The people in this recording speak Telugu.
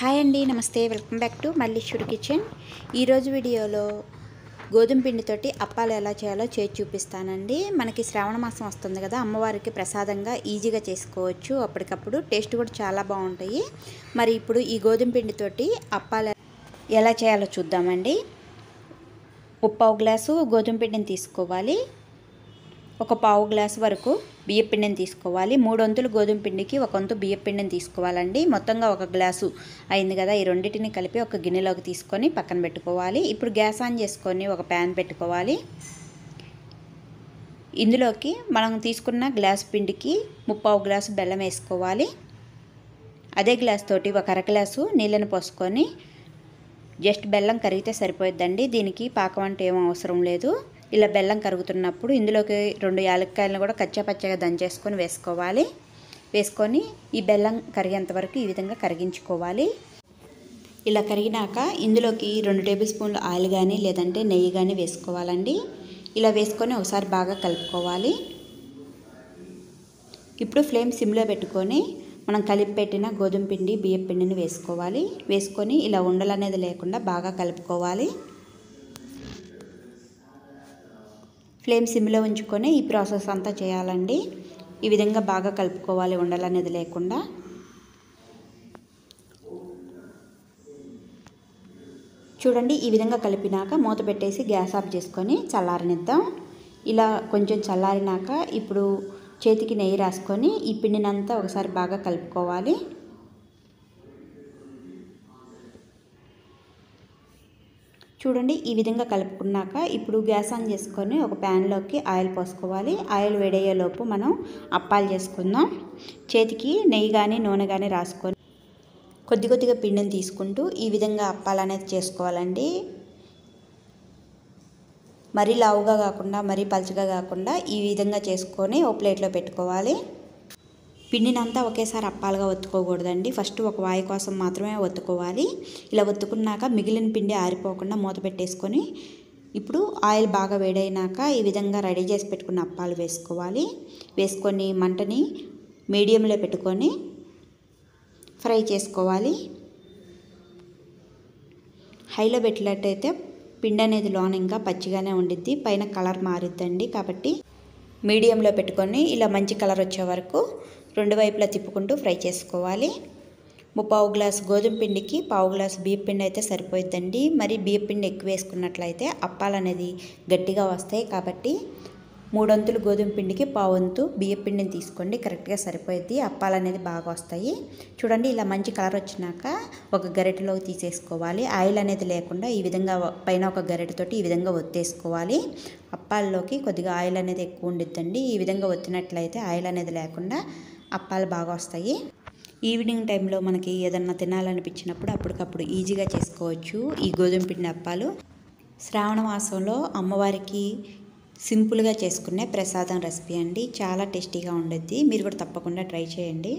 హాయ్ అండి, నమస్తే. Welcome back to Malleshwari kitchen. ఈరోజు వీడియోలో గోధుమ పిండితోటి అప్పాలు ఎలా చేయాలో చేసి చూపిస్తానండి. మనకి శ్రావణ మాసం వస్తుంది కదా, అమ్మవారికి ప్రసాదంగా ఈజీగా చేసుకోవచ్చు. అప్పటికప్పుడు టేస్ట్ కూడా చాలా బాగుంటాయి. మరి ఇప్పుడు ఈ గోధుమ పిండితోటి అప్పాలు ఎలా చేయాలో చూద్దామండి. 1/4 గ్లాసు గోధుమ పిండిని తీసుకోవాలి. 1/4 గ్లాసు వరకు బియ్య పిండిని తీసుకోవాలి. 3 వంతులు గోధుమ పిండికి 1 వంతు బియ్య పిండిని తీసుకోవాలండి. మొత్తంగా 1 గ్లాసు అయింది కదా. ఈ రెండింటిని కలిపి ఒక గిన్నెలోకి తీసుకొని పక్కన పెట్టుకోవాలి. ఇప్పుడు గ్యాస్ ఆన్ చేసుకొని ఒక ప్యాన్ పెట్టుకోవాలి. ఇందులోకి మనం తీసుకున్న గ్లాసు పిండికి 1/4 గ్లాసు బెల్లం వేసుకోవాలి. అదే గ్లాస్ తోటి 1 అర గ్లాసు నీళ్ళని పోసుకొని జస్ట్ బెల్లం కరిగితే సరిపోద్దండి. దీనికి పాకం అంటే ఏం అవసరం లేదు. ఇలా బెల్లం కరుగుతున్నప్పుడు ఇందులోకి 2 యాలక్కాయలను కూడా కచ్చాపచ్చగా దంచేసుకొని వేసుకోవాలి. వేసుకొని ఈ బెల్లం కరిగేంత వరకు ఈ విధంగా కరిగించుకోవాలి. ఇలా కరిగినాక ఇందులోకి 2 టేబుల్ స్పూన్లు ఆయిల్ కానీ లేదంటే నెయ్యి కానీ వేసుకోవాలండి. ఇలా వేసుకొని ఒకసారి బాగా కలుపుకోవాలి. ఇప్పుడు ఫ్లేమ్ సిమ్లో పెట్టుకొని మనం కలిపి పెట్టిన గోధుమ పిండి బియ్యం పిండిని వేసుకోవాలి. వేసుకొని ఇలా ఉండలు అనేది లేకుండా బాగా కలుపుకోవాలి. ఫ్లేమ్ సిమ్లో ఉంచుకొని ఈ ప్రాసెస్ అంతా చేయాలండి. ఈ విధంగా బాగా కలుపుకోవాలి, ఉండలు అనేది లేకుండా. చూడండి, ఈ విధంగా కలిపినాక మూత పెట్టేసి గ్యాస్ ఆఫ్ చేసుకొని చల్లారనిద్దాం. ఇలా కొంచెం చల్లారినాక ఇప్పుడు చేతికి నెయ్యి రాసుకొని ఈ పిండినంతా ఒకసారి బాగా కలుపుకోవాలి. చూడండి, ఈ విధంగా కలుపుకున్నాక ఇప్పుడు గ్యాస్ ఆన్ చేసుకొని ఒక ప్యాన్లోకి ఆయిల్ పోసుకోవాలి. ఆయిల్ వేడయ్యేలోపు మనం అప్పాలు చేసుకుందాం. చేతికి నెయ్యి కానీ నూనె కానీ రాసుకొని కొద్ది కొద్దిగా పిండిని తీసుకుంటూ ఈ విధంగా అప్పాలు అనేది చేసుకోవాలండి. మరీ లావుగా కాకుండా మరీ పలుచగా కాకుండా ఈ విధంగా చేసుకొని ఓ ప్లేట్లో పెట్టుకోవాలి. పిండినంతా ఒకేసారి అప్పాలుగా ఒత్తుకోకూడదండి. ఫస్ట్ ఒక వాయి కోసం మాత్రమే ఒత్తుకోవాలి. ఇలా ఒత్తుకున్నాక మిగిలిన పిండి ఆరిపోకుండా మూత పెట్టేసుకొని ఇప్పుడు ఆయిల్ బాగా వేడైనాక ఈ విధంగా రెడీ చేసి పెట్టుకున్న అప్పాలు వేసుకోవాలి. వేసుకొని మంటని మీడియంలో పెట్టుకొని ఫ్రై చేసుకోవాలి. హైలో పెట్టినట్టయితే పిండి అనేది లోన ఇంకా పచ్చిగానే ఉండిద్ది, పైన కలర్ మారిద్దండి. కాబట్టి మీడియంలో పెట్టుకొని ఇలా మంచి కలర్ వచ్చే వరకు 2 వైపులా తిప్పుకుంటూ ఫ్రై చేసుకోవాలి. 1/4 గ్లాసు గోధుమ పిండికి 1/4 గ్లాసు బియ్య పిండి అయితే సరిపోయిద్దండి. మరి బియ్య పిండి ఎక్కువ వేసుకున్నట్లయితే అప్పాలు అనేది గట్టిగా వస్తాయి. కాబట్టి 3 వంతులు గోధుమ పిండికి 1/4 వంతు బియ్య పిండిని తీసుకోండి, కరెక్ట్గా సరిపోయిద్ది. అప్పాలు అనేది బాగా వస్తాయి. చూడండి, ఇలా మంచి కలర్ వచ్చినాక ఒక గరిటెలోకి తీసేసుకోవాలి. ఆయిల్ అనేది లేకుండా ఈ విధంగా పైన ఒక గరిటెతోటి ఈ విధంగా ఒత్తేసుకోవాలి. అప్పాల్లోకి కొద్దిగా ఆయిల్ అనేది ఎక్కువ ఉండిద్దండి. ఈ విధంగా ఒత్తినట్లయితే ఆయిల్ అనేది లేకుండా అప్పాలు బాగా వస్తాయి. ఈవినింగ్ టైంలో మనకి ఏదన్నా తినాలనిపించినప్పుడు అప్పటికప్పుడు ఈజీగా చేసుకోవచ్చు ఈ గోధుమ పిండి అప్పాలు. శ్రావణ మాసంలో అమ్మవారికి సింపుల్గా చేసుకునే ప్రసాదం రెసిపీ అండి. చాలా టేస్టీగా ఉండేది. మీరు కూడా తప్పకుండా ట్రై చేయండి.